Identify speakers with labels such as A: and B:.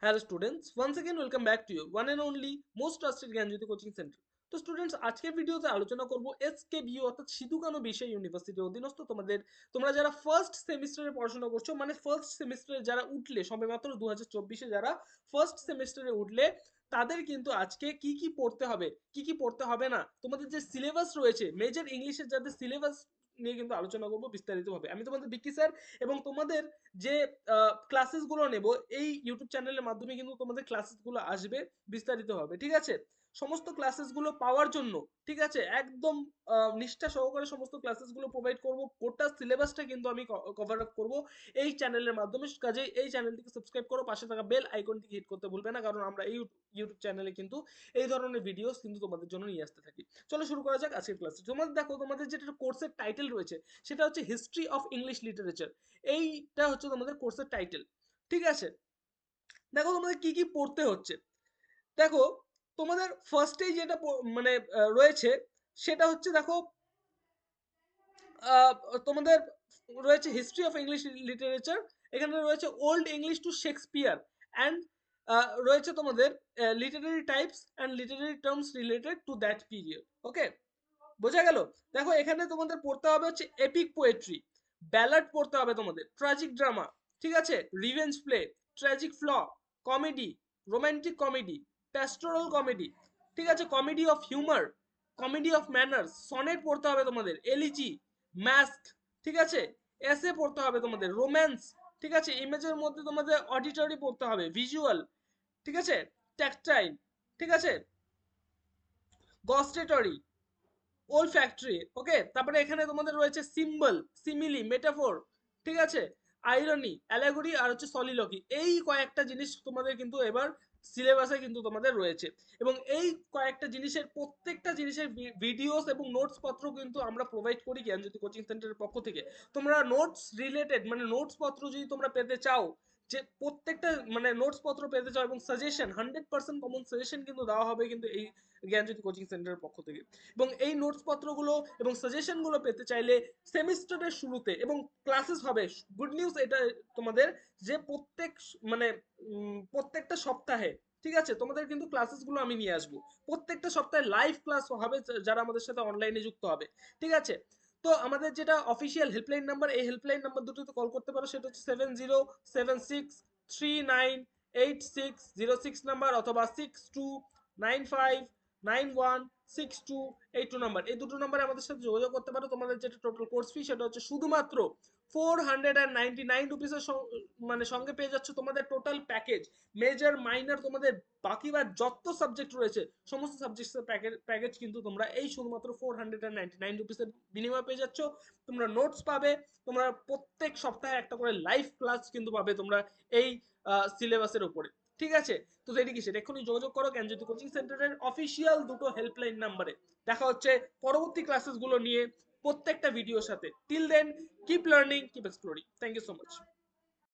A: Hello students, once again welcome back to you one and only most trusted Gyanjyoti coaching centre. তো students, আজকের ভিডিওতে আলোচনা করব এসকেবিইউ অর্থাৎ সিধু কানু বিশ্ব ইউনিভার্সিটির অধীনস্থ তোমরা যারা ফার্স্ট সেমিস্টারে পড়াশোনা করছো, মানে ফার্স্ট সেমিস্টারে যারা উঠলে সবেমাত্র 2024-এ যারা ফার্স্ট সেমিস্টারে উঠলে, তাদের কিন্তু আজকে কি কি পড়তে হবে, কি কি পড়তে হবে না, তোমাদের যে সিলেবাস রয়েছে মেজর ইংলিশের যাদের সিলেবাস নিয়ে কিন্তু আলোচনা করবো বিস্তারিতভাবে। আমি তোমাদের বিক্কি স্যার এবং তোমাদের যে ক্লাসেসগুলো নেব এই ইউটিউব চ্যানেলের মাধ্যমে কিন্তু তোমাদের ক্লাসেসগুলো আসবে বিস্তারিতভাবে, ঠিক আছে? সমস্ত ক্লাসেসগুলো পাওয়ার জন্য, ঠিক আছে, একদম নিষ্ঠা সহকারে সমস্ত ক্লাসেসগুলো প্রোভাইড করব। গোটা সিলেবাসটা কিন্তু আমি কভার আপ করব এই চ্যানেলের মাধ্যমে। কাজেই এই চ্যানেলটিকে সাবস্ক্রাইব করো, পাশে থাকা বেল আইকনটিকে হিট করতে ভুলবে না, কারণ আমরা এই ইউটিউব চ্যানেলে কিন্তু এই ধরনের ভিডিওস কিন্তু তোমাদের জন্য নিয়ে আসতে থাকি। চলো শুরু করা যাক আজকের ক্লাস। তোমাদের দেখো, তোমাদের যেটা কোর্সের টাইটেল রয়েছে সেটা হচ্ছে হিস্ট্রি অফ ইংলিশ লিটারেচার। এইটা হচ্ছে তোমাদের কোর্সের টাইটেল, ঠিক আছে? দেখো তোমাদের কি কি পড়তে হচ্ছে। দেখো তোমাদের ফার্স্টেই যেটা মানে রয়েছে সেটা হচ্ছে, দেখো তোমাদের রয়েছে হিস্ট্রি অফ ইংলিশ লিটারেচার। এখানে রয়েছে old English to Shakespeare and রয়েছে তোমাদের literary types and literary terms related to that period. Okay, বোঝা গেল? দেখো এখানে তোমাদের পড়তে হবে হচ্ছে এপিক পোয়েট্রি, ব্যালাড পড়তে হবে তোমাদের, ট্র্যাজিক ড্রামা, ঠিক আছে, revenge play, tragic flaw, comedy, romantic comedy, pastoral comedy, ঠিক আছে, comedy of humour, comedy of manners, sonnet পড়তে হবে তোমাদের, এলিজি, ম্যাস্ক, ঠিক আছে, এসে পড়তে হবে তোমাদের, রোম্যান্স, ঠিক আছে, ইমেজের মধ্যে তোমাদের অডিটরি পড়তে হবে, ভিজুয়াল, ঠিক আছে, ট্যাকটাইল, ঠিক আছে, গস্টেটরি, ওল ফ্যাক্টরি। ওকে, তারপরে এখানে তোমাদের রয়েছে সিম্বল, সিমিলি, মেটাফোর, ঠিক আছে, আইরনি, অ্যালেগরি আর হচ্ছে সলিলকি। এই কয়েকটা জিনিস তোমাদের কিন্তু এবার সিলেবাসে কিন্তু তোমাদের রয়েছে, এবং এই কয়েকটা জিনিসের প্রত্যেকটা জিনিসের ভিডিওস এবং নোটস পত্র কিন্তু আমরা প্রোভাইড করি জ্ঞানজ্যোতি কোচিং সেন্টারের পক্ষ থেকে। তোমরা নোটস রিলেটেড মানে নোটস পত্র যদি তোমরা পেতে চাও, যে প্রত্যেকটা মানে নোটস পত্র পেতে চাও এবং সাজেশন 100% কমন সাজেশন কিন্তু দেওয়া হবে কিন্তু এই জ্ঞানজ্যোতি কোচিং সেন্টারের পক্ষ থেকে। এবং এই নোটস পত্রগুলো এবং সাজেশনগুলো পেতে চাইলে সেমিস্টারের শুরুতে এবং ক্লাসেস হবে, গুড নিউজ এটা তোমাদের, যে মানে প্রত্যেকটা সপ্তাহে, ঠিক আছে, তোমাদের কিন্তু ক্লাসেসগুলো আমি নিয়ে আসবো। প্রত্যেকটা সপ্তাহে লাইভ ক্লাস হবে যারা আমাদের সাথে অনলাইনে যুক্ত হবে, ঠিক আছে? তো আমাদের যেটা অফিসিয়াল হেল্পলাইন নাম্বার, এই হেল্পলাইন নাম্বার দুটোতে কল করতে পারো, সেটা হচ্ছে 7076398606 নাম্বার, অথবা 6295916282 নাম্বার। এই দুটো নাম্বারে আমাদের সাথে যোগাযোগ করতে পারো। তোমাদের যেটা টোটাল কোর্স ফি সেটা হচ্ছে শুধুমাত্র 499 রুপিসের মানে সঙ্গে পেয়ে যাচ্ছে তোমাদের টোটাল প্যাকেজ, মেজর মাইনর, তোমাদের বাকি বা যত সাবজেক্ট রয়েছে সমস্ত সাবজেক্টের প্যাকেজ কিন্তু তোমরা এই শুধুমাত্র 499 রুপিসের বিনিময়ে পেয়ে যাচ্ছ। তোমরা নোটস পাবে, তোমরা প্রত্যেক সপ্তাহে একটা করে লাইভ ক্লাস কিন্তু পাবে তোমরা এই সিলেবাসের উপরে, ঠিক আছে? তো দেরি কিসের, এক্ষুনি যোগাযোগ করো জ্ঞানজ্যোতি কোচিং সেন্টারের অফিসিয়াল দুটো হেল্পলাইন নাম্বারে। দেখা হচ্ছে পরবর্তী ক্লাসেসগুলো নিয়ে প্রত্যেকটা ভিডিওর সাথে। Till then, keep learning, keep exploring. Thank you so much.